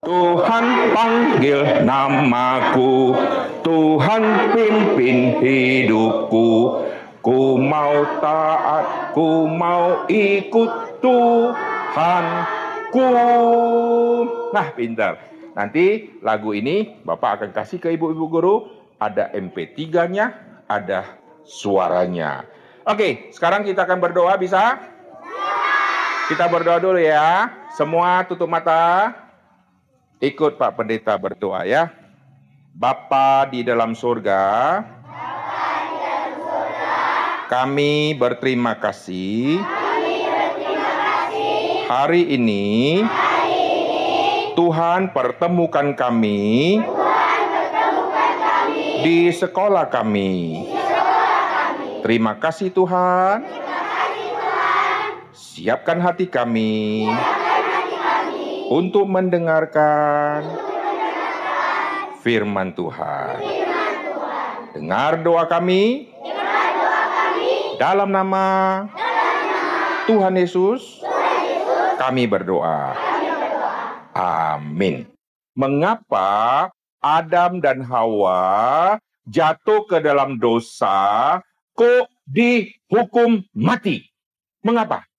Tuhan panggil namaku, Tuhan pimpin hidupku. Ku mau taat, ku mau ikut Tuhanku. Nah, pintar. Nanti lagu ini Bapak akan kasih ke ibu-ibu guru. Ada MP3-nya, ada suaranya. Oke, sekarang kita akan berdoa, bisa? Kita berdoa dulu ya. Semua tutup mata. Ikut Pak Pendeta berdoa ya. Bapa di dalam surga, kami berterima kasih. Hari ini Tuhan pertemukan kami di sekolah kami. Terima kasih Tuhan. Siapkan hati kami untuk mendengarkan firman Tuhan. Dengar doa kami dalam nama Tuhan Yesus. Kami berdoa. Amin. Mengapa Adam dan Hawa jatuh ke dalam dosa, kok dihukum mati? Mengapa?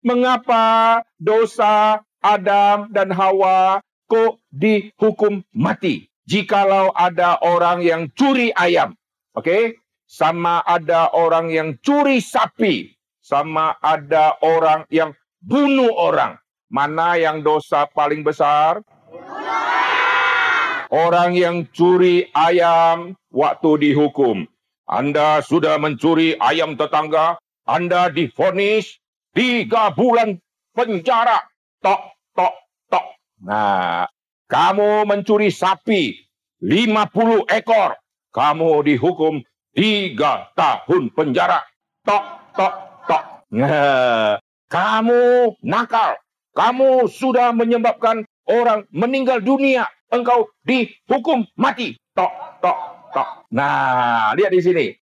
Mengapa dosa Adam dan Hawa kok dihukum mati? Jikalau ada orang yang curi ayam, oke? Sama ada orang yang curi sapi, sama ada orang yang bunuh orang. Mana yang dosa paling besar? Orang yang curi ayam waktu dihukum. Anda sudah mencuri ayam tetangga, Anda divonis 3 bulan penjara. Tok, tok, tok. Nah, kamu mencuri sapi 50 ekor. Kamu dihukum 3 tahun penjara. Tok, tok, tok. Nah, kamu nakal. Kamu sudah menyebabkan orang meninggal dunia. Engkau dihukum mati. Tok, tok, tok. Nah, lihat di sini.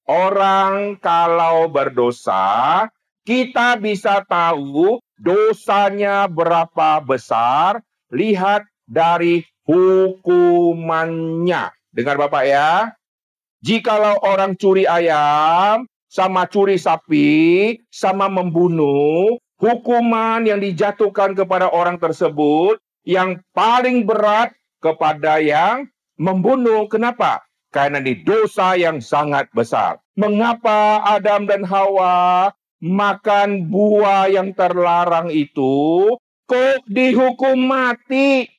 Orang kalau berdosa, kita bisa tahu dosanya berapa besar. Lihat dari hukumannya. Dengar Bapak ya. Jikalau orang curi ayam, sama curi sapi, sama membunuh, hukuman yang dijatuhkan kepada orang tersebut yang paling berat kepada yang membunuh. Kenapa? Karena ini dosa yang sangat besar. Mengapa Adam dan Hawa makan buah yang terlarang itu kok dihukum mati?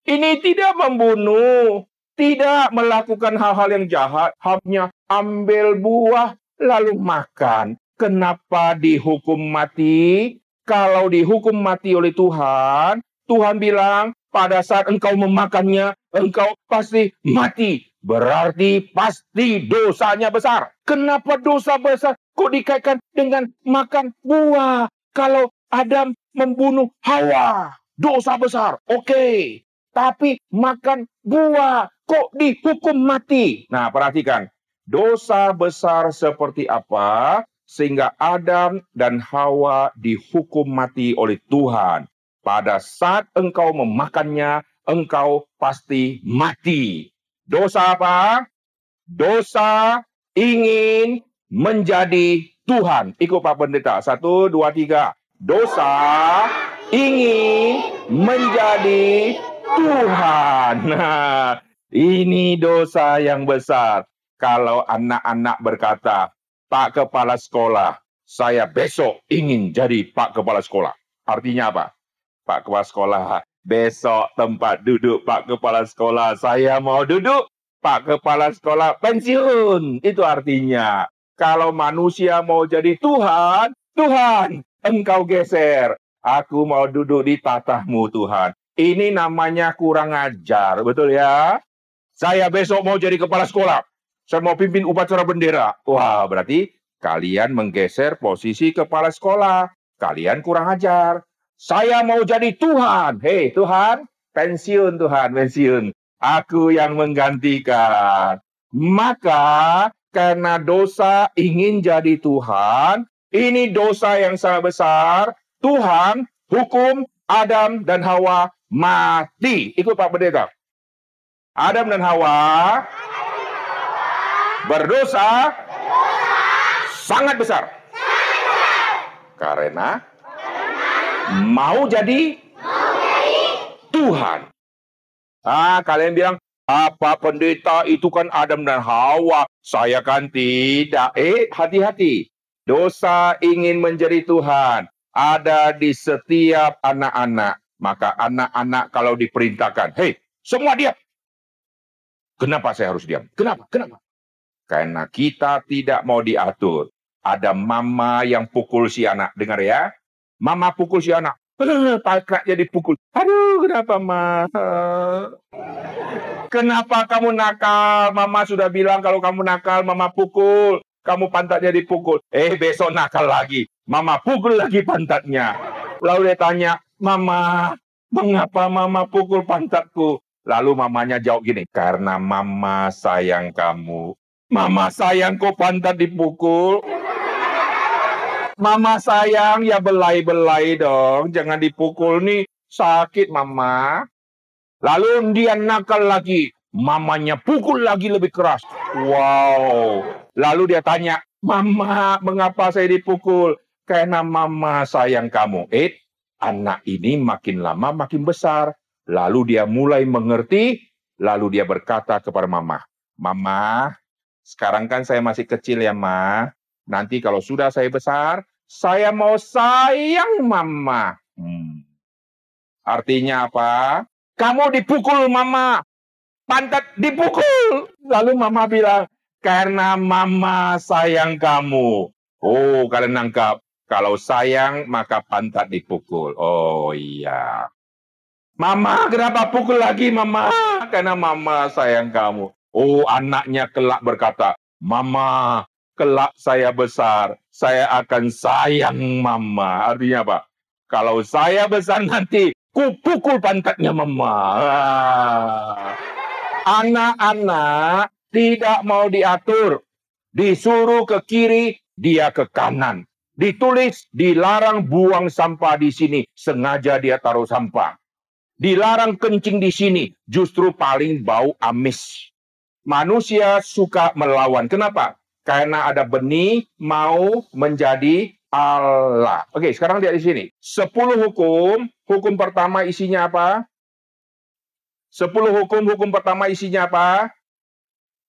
Ini tidak membunuh, tidak melakukan hal-hal yang jahat, hanya ambil buah lalu makan. Kenapa dihukum mati? Kalau dihukum mati oleh Tuhan, Tuhan bilang pada saat engkau memakannya, engkau pasti mati. Berarti pasti dosanya besar. Kenapa dosa besar kok dikaitkan dengan makan buah? Kalau Adam membunuh Hawa, dosa besar. Oke. Tapi makan buah kok dihukum mati? Nah, perhatikan. Dosa besar seperti apa sehingga Adam dan Hawa dihukum mati oleh Tuhan. Pada saat engkau memakannya, engkau pasti mati. Dosa apa? Dosa ingin menjadi Tuhan. Ikut Pak Pendeta. 1, 2, 3. Dosa ingin menjadi Tuhan. Nah, ini dosa yang besar. Kalau anak-anak berkata, Pak Kepala Sekolah, saya besok ingin jadi Pak Kepala Sekolah. Artinya apa? Pak Kepala Sekolah, besok tempat duduk Pak Kepala Sekolah, saya mau duduk. Pak Kepala Sekolah pensiun. Itu artinya. Kalau manusia mau jadi Tuhan, Tuhan, engkau geser. Aku mau duduk di tatahmu Tuhan. Ini namanya kurang ajar, betul ya? Saya besok mau jadi kepala sekolah. Saya mau pimpin upacara bendera. Wah, berarti kalian menggeser posisi kepala sekolah. Kalian kurang ajar. Saya mau jadi Tuhan. Hei Tuhan, pensiun Tuhan, pensiun. Aku yang menggantikan. Maka karena dosa ingin jadi Tuhan, ini dosa yang sangat besar. Tuhan hukum Adam dan Hawa mati. Ikut Pak Pendeta. Adam dan Hawa berdosa sangat besar. Karena mau jadi Tuhan. Kalian bilang, apa pendeta itu kan Adam dan Hawa. Saya kan tidak. Hati-hati. Dosa ingin menjadi Tuhan ada di setiap anak-anak. Maka anak-anak kalau diperintahkan, hei, semua diam. Kenapa saya harus diam? Kenapa? Karena kita tidak mau diatur. Ada mama yang pukul si anak. Dengar ya. Mama pukul si anak. Pakraknya dipukul. Aduh, kenapa, Ma? Kenapa kamu nakal? Mama sudah bilang kalau kamu nakal, Mama pukul. Kamu pantatnya dipukul. Besok nakal lagi. Mama pukul lagi pantatnya. Lalu dia tanya, Mama, mengapa Mama pukul pantatku? Lalu mamanya jawab gini, karena Mama sayang kamu. Mama sayang kok pantat dipukul. Mama sayang, ya belai-belai dong. Jangan dipukul nih. Sakit, Mama. Lalu dia nakal lagi. Mamanya pukul lagi lebih keras. Wow. Lalu dia tanya, Mama, mengapa saya dipukul? Karena Mama sayang kamu. Anak ini makin lama makin besar. Lalu dia mulai mengerti. Lalu dia berkata kepada Mama, Mama, sekarang kan saya masih kecil ya, Ma. Nanti kalau sudah saya besar, saya mau sayang Mama. Artinya apa? Kamu dipukul, Mama. Pantat dipukul. Lalu Mama bilang, karena Mama sayang kamu. Oh, kalian nangkap. Kalau sayang, maka pantat dipukul. Oh iya. Mama, kenapa pukul lagi, Mama? Karena Mama sayang kamu. Oh, anaknya kelak berkata, Mama, kelak saya besar, saya akan sayang Mama. Artinya apa? Kalau saya besar nanti, ku pukul pantatnya Mama. Anak-anak tidak mau diatur. Disuruh ke kiri, dia ke kanan. Ditulis, dilarang buang sampah di sini. Sengaja dia taruh sampah. Dilarang kencing di sini. Justru paling bau amis. Manusia suka melawan. Kenapa? Karena ada benih mau menjadi Allah. Oke, sekarang lihat di sini. 10 hukum. Hukum pertama isinya apa? 10 hukum pertama isinya apa?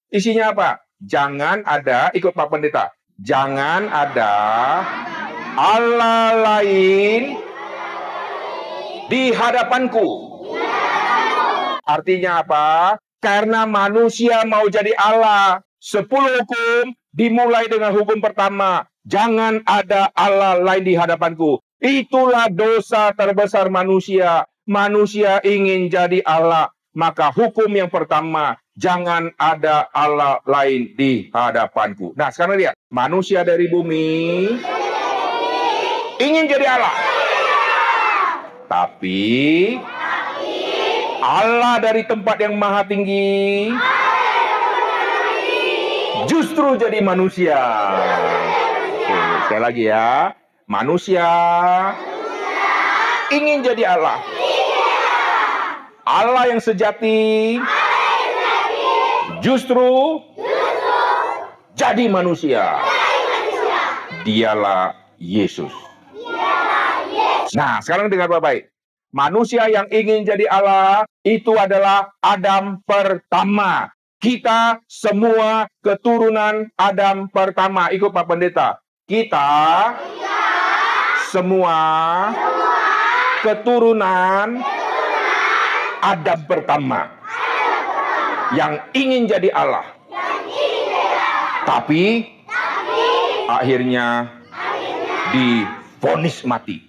Isinya apa? Jangan ada, ikut Pak Pendeta. Jangan ada Allah lain di hadapanku. Artinya apa? Karena manusia mau jadi Allah. 10 hukum dimulai dengan hukum pertama. Jangan ada Allah lain di hadapanku. Itulah dosa terbesar manusia. Manusia ingin jadi Allah. Maka hukum yang pertama, jangan ada Allah lain di hadapanku. Nah, sekarang lihat. Manusia dari bumi ingin jadi Allah. Tapi Allah dari tempat yang maha tinggi justru jadi manusia. Oke, sekali lagi ya. Manusia ingin jadi Allah. Allah yang sejati justru jadi manusia. Dialah Yesus. Nah, sekarang dengar baik-baik. Manusia yang ingin jadi Allah itu adalah Adam pertama. Kita semua keturunan Adam pertama. Ikut Pak Pendeta. Kita semua keturunan Adam pertama yang ingin jadi Allah. Tapi akhirnya divonis mati.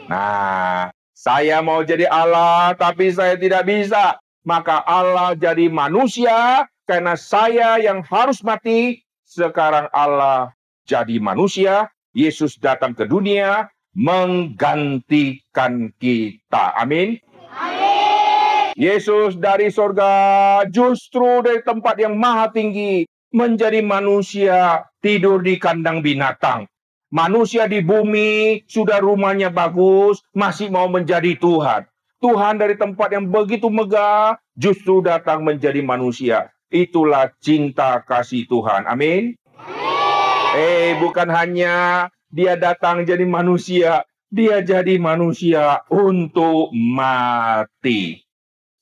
Nah, saya mau jadi Allah, tapi saya tidak bisa. Maka Allah jadi manusia, karena saya yang harus mati. Sekarang Allah jadi manusia. Yesus datang ke dunia, menggantikan kita. Amin. Yesus dari surga, justru dari tempat yang maha tinggi, menjadi manusia, tidur di kandang binatang. Manusia di bumi, sudah rumahnya bagus, masih mau menjadi Tuhan. Tuhan dari tempat yang begitu megah justru datang menjadi manusia. Itulah cinta kasih Tuhan. Amin. Bukan hanya dia datang jadi manusia, dia jadi manusia untuk mati.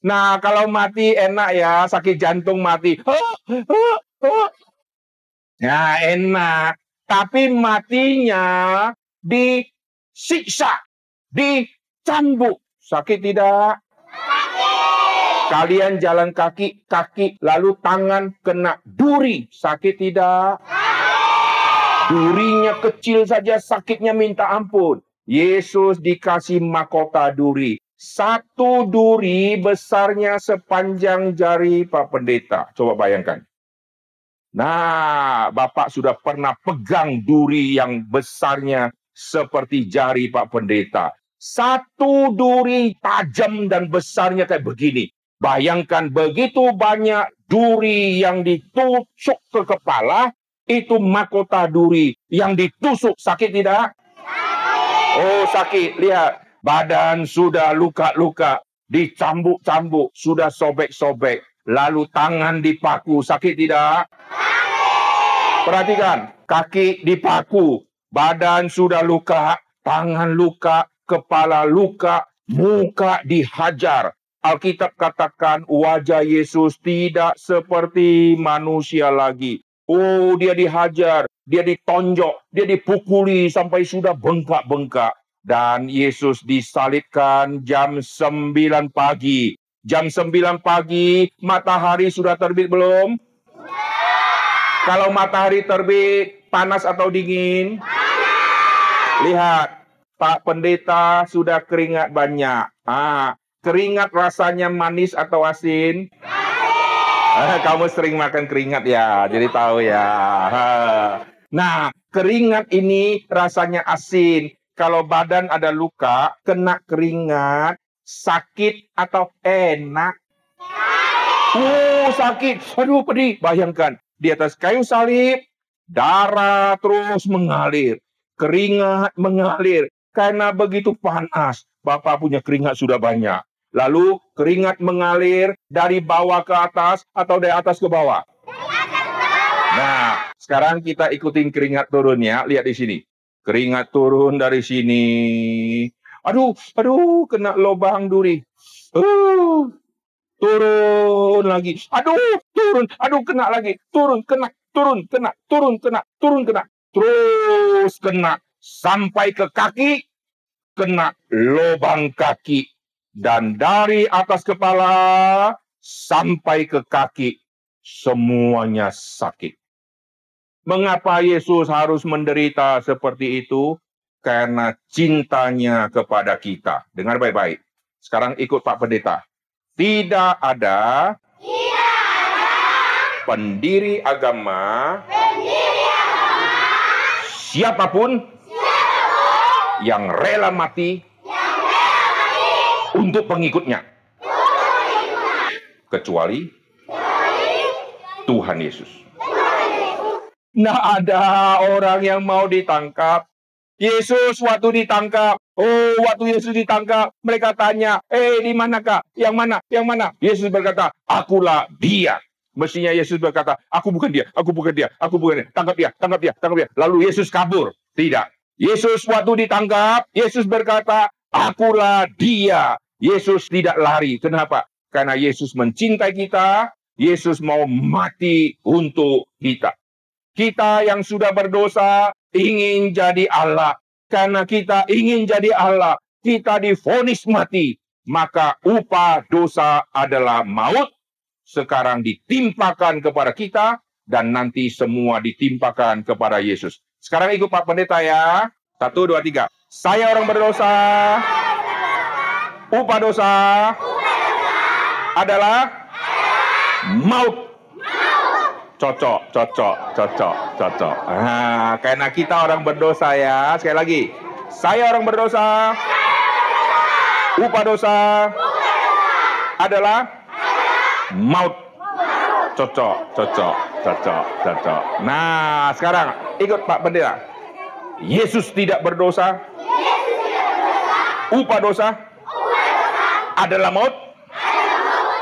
Nah, kalau mati enak ya, sakit jantung mati. Nah, enak. Tapi matinya disiksa, dicambuk. Sakit tidak? Kalian jalan kaki, lalu tangan kena duri. Sakit tidak? Durinya kecil saja, sakitnya minta ampun. Yesus dikasih mahkota duri. Satu duri besarnya sepanjang jari Pak Pendeta. Coba bayangkan. Nah, Bapak sudah pernah pegang duri yang besarnya seperti jari Pak Pendeta. Satu duri tajam dan besarnya kayak begini. Bayangkan begitu banyak duri yang ditusuk ke kepala, itu mahkota duri yang ditusuk. Sakit tidak? Oh, sakit. Lihat, badan sudah luka-luka, dicambuk-cambuk, sudah sobek-sobek. Lalu tangan dipaku. Sakit tidak? Perhatikan, kaki dipaku, badan sudah luka, tangan luka, kepala luka, muka dihajar. Alkitab katakan wajah Yesus tidak seperti manusia lagi. Oh, dia dihajar, dia ditonjok, dia dipukuli sampai sudah bengkak-bengkak. Dan Yesus disalibkan jam 9 pagi. Jam 9 pagi, matahari sudah terbit belum? Kalau matahari terbit, panas atau dingin? Lihat, Pak Pendeta sudah keringat banyak. Keringat rasanya manis atau asin? Kamu sering makan keringat ya, jadi tahu ya. Nah, keringat ini rasanya asin. Kalau badan ada luka, kena keringat, sakit atau enak? Sakit. Aduh, pedih. Bayangkan, di atas kayu salib, darah terus mengalir. Keringat mengalir. Karena begitu panas, Bapak punya keringat sudah banyak. Lalu keringat mengalir dari bawah ke atas atau dari atas ke bawah? Nah, sekarang kita ikutin keringat turunnya. Lihat di sini. Keringat turun dari sini. Aduh, kena lubang duri. Turun lagi. Aduh, turun. Aduh, kena lagi. Turun, kena. Turun, kena. Turun, kena. Turun, kena. Terus kena. Sampai ke kaki. Kena lubang kaki. Dan dari atas kepala sampai ke kaki, semuanya sakit. Mengapa Yesus harus menderita seperti itu? Karena cintanya kepada kita. Dengar baik-baik. Sekarang ikut Pak Pendeta. Tidak ada pendiri agama siapapun yang rela mati untuk pengikutnya. Kecuali Tuhan Yesus. Nah, ada orang yang mau ditangkap. Yesus waktu ditangkap. Waktu Yesus ditangkap, mereka tanya, di manakah? Yang mana? Yang mana? Yesus berkata, akulah dia. Mestinya Yesus berkata, aku bukan dia, aku bukan dia, aku bukan dia. Tangkap dia, tangkap dia, tangkap dia. Lalu Yesus kabur. Tidak. Yesus waktu ditangkap, Yesus berkata, akulah dia. Yesus tidak lari. Kenapa? Karena Yesus mencintai kita. Yesus mau mati untuk kita. Kita yang sudah berdosa ingin jadi Allah. Karena kita ingin jadi Allah, kita divonis mati. Maka upah dosa adalah maut. Sekarang ditimpakan kepada kita. Dan nanti semua ditimpakan kepada Yesus. Sekarang ikut Pak Pendeta ya. 1, 2, 3. Saya orang berdosa. Upah dosa adalah maut. Cocok. Karena kita orang berdosa ya. Sekali lagi. Saya orang berdosa. Upah dosa adalah maut. Cocok. Nah, sekarang ikut Pak Pendeta. Yesus tidak berdosa. Upah dosa adalah maut?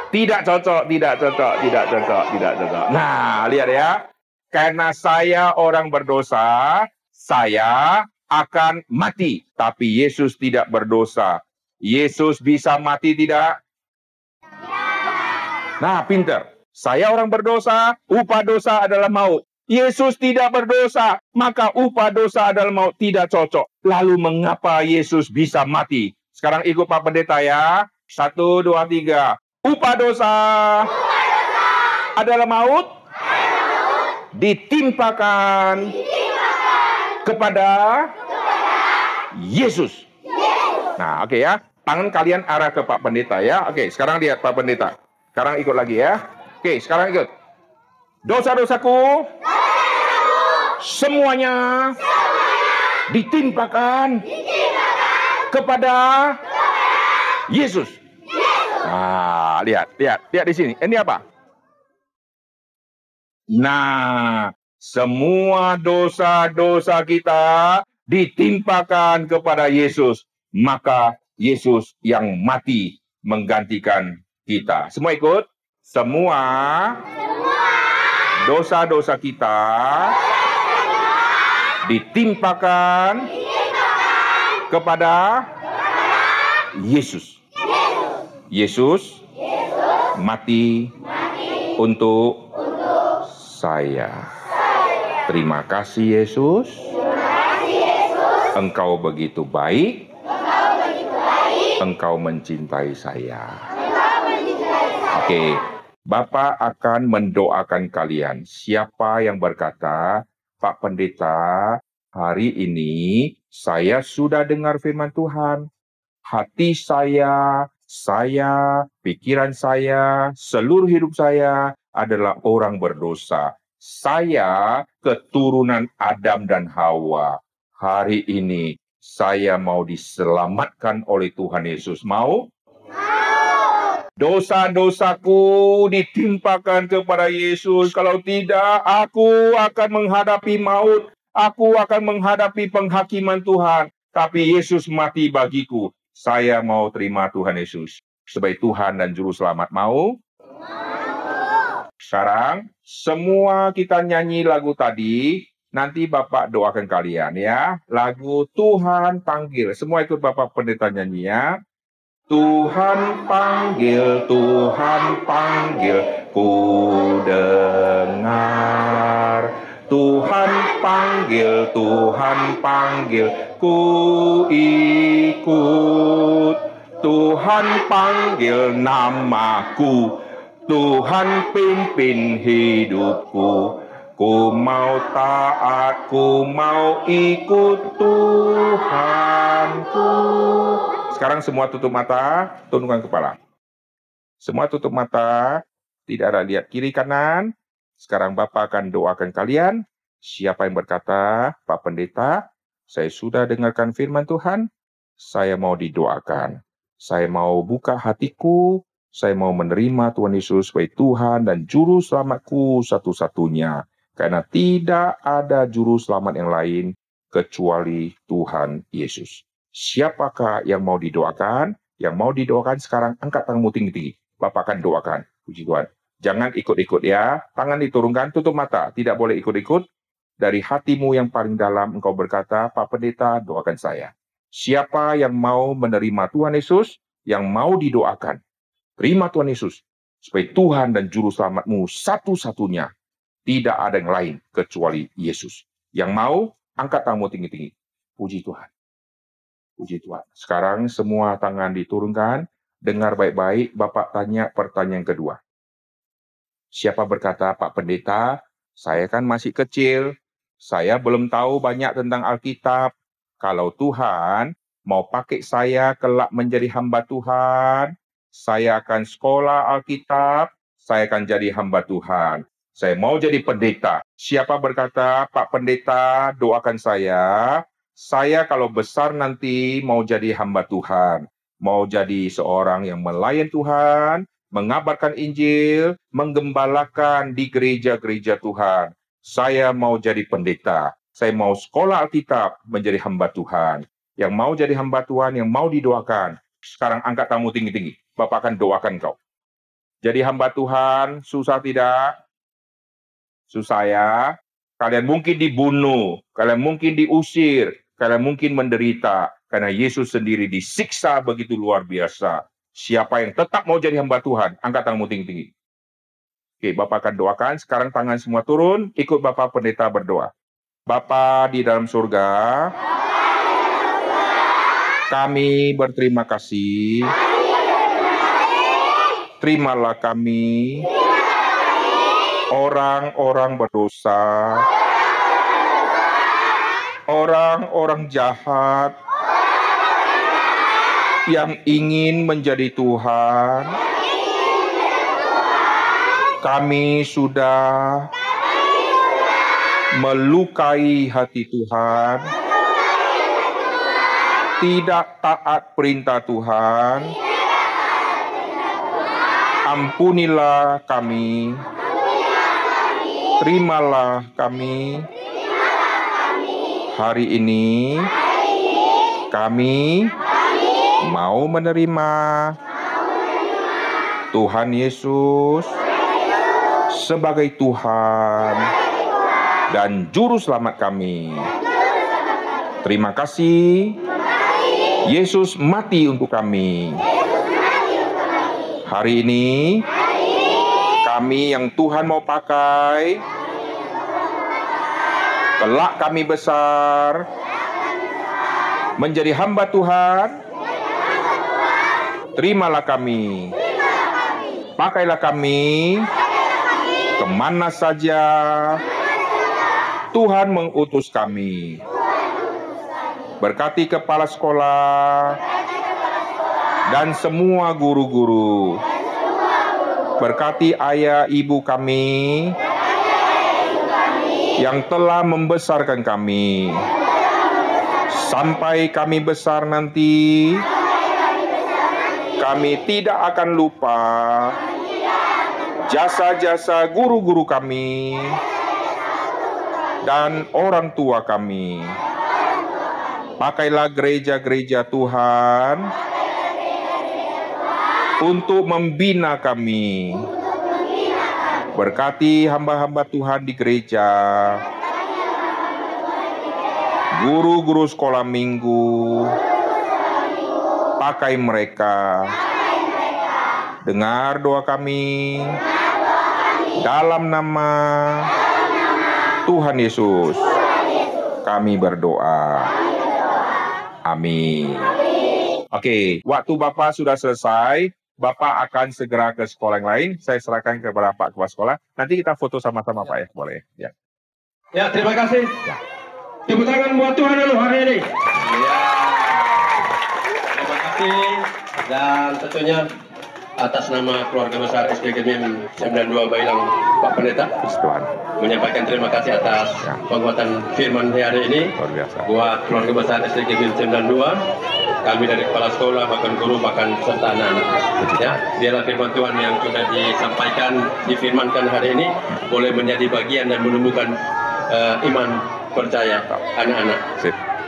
Tidak cocok, tidak cocok, tidak cocok, tidak cocok. Nah, lihat ya. Karena saya orang berdosa, saya akan mati. Tapi Yesus tidak berdosa. Yesus bisa mati tidak? Nah, pinter. Saya orang berdosa, upah dosa adalah maut. Yesus tidak berdosa, maka upah dosa adalah maut. Tidak cocok. Lalu mengapa Yesus bisa mati? Sekarang ikut Pak Pendeta ya. 1, 2, 3. Upah dosa adalah maut. Ditimpakan kepada Yesus. Nah, oke ya. Tangan kalian arah ke Pak Pendeta ya. Oke, sekarang lihat Pak Pendeta. Sekarang ikut lagi ya. Oke, sekarang ikut. Dosa-dosaku semuanya ditimpakan kepada Yesus. Nah, lihat di sini. Ini apa? Nah, semua dosa-dosa kita ditimpakan kepada Yesus. Maka Yesus yang mati menggantikan kita. Semua ikut? Semua dosa-dosa kita ditimpakan kepada Yesus. Yesus mati untuk saya. Terima kasih Yesus. Engkau begitu baik. Engkau mencintai saya. Oke, Bapak akan mendoakan kalian. Siapa yang berkata, Pak Pendeta, hari ini saya sudah dengar firman Tuhan. Hati saya, pikiran saya, seluruh hidup saya adalah orang berdosa. Saya keturunan Adam dan Hawa. Hari ini saya mau diselamatkan oleh Tuhan Yesus. Mau? Dosa-dosaku ditimpakan kepada Yesus. Kalau tidak, aku akan menghadapi maut. Aku akan menghadapi penghakiman Tuhan. Tapi Yesus mati bagiku. Saya mau terima Tuhan Yesus sebagai Tuhan dan Juru Selamat. Mau? Sekarang, semua kita nyanyi lagu tadi. Nanti Bapak doakan kalian ya. Lagu Tuhan Panggil. Semua ikut Bapak Pendeta nyanyi ya. Tuhan panggil, ku dengar. Tuhan panggil, ku ikut. Tuhan panggil namaku, Tuhan pimpin hidupku. Ku mau taat, ku mau ikut Tuhanku. Sekarang semua tutup mata, tundukkan kepala. Semua tutup mata, tidak ada lihat kiri kanan. Sekarang Bapak akan doakan kalian. Siapa yang berkata, Pak Pendeta, saya sudah dengarkan firman Tuhan, saya mau didoakan. Saya mau buka hatiku, saya mau menerima Tuhan Yesus sebagai Tuhan dan Juru Selamatku satu-satunya. Karena tidak ada Juru Selamat yang lain kecuali Tuhan Yesus. Siapakah yang mau didoakan? Yang mau didoakan sekarang angkat tanganmu tinggi-tinggi. Bapak akan doakan. Puji Tuhan. Jangan ikut-ikut ya. Tangan diturunkan, tutup mata. Tidak boleh ikut-ikut. Dari hatimu yang paling dalam engkau berkata, Pak Pendeta, doakan saya. Siapa yang mau menerima Tuhan Yesus, yang mau didoakan, terima Tuhan Yesus sebagai Tuhan dan Juru Selamatmu satu-satunya. Tidak ada yang lain kecuali Yesus. Yang mau, angkat tanganmu tinggi-tinggi. Puji Tuhan. Puji Tuhan. Sekarang semua tangan diturunkan. Dengar baik-baik, Bapak tanya pertanyaan kedua. Siapa berkata, Pak Pendeta, saya kan masih kecil. Saya belum tahu banyak tentang Alkitab. Kalau Tuhan mau pakai saya kelak menjadi hamba Tuhan, saya akan sekolah Alkitab, saya akan jadi hamba Tuhan. Saya mau jadi pendeta. Siapa berkata, Pak Pendeta, doakan saya. Saya kalau besar nanti mau jadi hamba Tuhan. Mau jadi seorang yang melayan Tuhan, mengabarkan Injil, menggembalakan di gereja-gereja Tuhan. Saya mau jadi pendeta. Saya mau sekolah Alkitab menjadi hamba Tuhan. Yang mau jadi hamba Tuhan, yang mau didoakan. Sekarang angkat tanganmu tinggi-tinggi. Bapak akan doakan kau. Jadi hamba Tuhan, susah tidak? Susah ya. Kalian mungkin dibunuh, kalian mungkin diusir, kalian mungkin menderita. Karena Yesus sendiri disiksa begitu luar biasa. Siapa yang tetap mau jadi hamba Tuhan, angkat tanganmu tinggi-tinggi. Oke, Bapak akan doakan. Sekarang tangan semua turun, ikut Bapak Pendeta berdoa. Bapa di dalam surga, kami berterima kasih. Terimalah kami, orang-orang berdosa, orang-orang jahat yang ingin menjadi Tuhan. Kami sudah melukai hati Tuhan, tidak taat perintah Tuhan. Ampunilah kami, terimalah kami. Hari ini kami mau menerima Tuhan Yesus sebagai Tuhan dan Juru Selamat kami. Terima kasih, Yesus mati untuk kami. Hari ini, kami yang Tuhan mau pakai, kelak kami besar, menjadi hamba Tuhan. Terimalah kami, pakailah kami, kemana saja Tuhan mengutus kami. Berkati kepala sekolah dan semua guru-guru. Berkati ayah ibu kami yang telah membesarkan kami. Sampai kami besar nanti, kami tidak akan lupa jasa-jasa guru-guru kami dan orang tua kami. Pakailah gereja-gereja Tuhan untuk membina kami. Berkati hamba-hamba Tuhan di gereja, guru-guru sekolah minggu, pakai mereka. Dengar doa kami dalam nama Tuhan Yesus. Kami berdoa. Amin. Oke, waktu Bapak sudah selesai, Bapak akan segera ke sekolah yang lain. Saya serahkan kepada Pak Kepala Sekolah. Nanti kita foto sama-sama, Pak ya, boleh ya. Ya, terima kasih. Ya. Tepuk tangan buat Tuhan dulu hari ini. Ya. Terima kasih dan tentunya atas nama keluarga besar SDG MIM 92 Bailang Pak Pendeta menyampaikan terima kasih atas penguatan firman hari ini buat keluarga besar SDG MIM 92, kami dari kepala sekolah, bahkan guru, bahkan serta anak-anak. Ya, biarlah firman Tuhan yang sudah disampaikan, difirmankan hari ini boleh menjadi bagian dan menumbuhkan iman percaya anak-anak.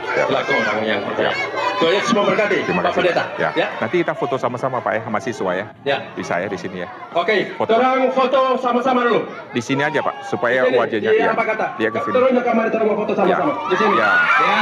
Selaku orang yang percaya. Tuhan Yesus memberkati, Pak Pendeta. Ya. Nanti kita foto sama-sama Pak ya, sama siswa ya. Ya. Bisa ya di sini ya. Oke, orang foto sama-sama dulu. Di sini aja Pak, supaya sini, wajahnya ya. Apa kata? Dia ke sini. Turun ke kamar, kita mau foto sama-sama. Di sini. Ya. Ya.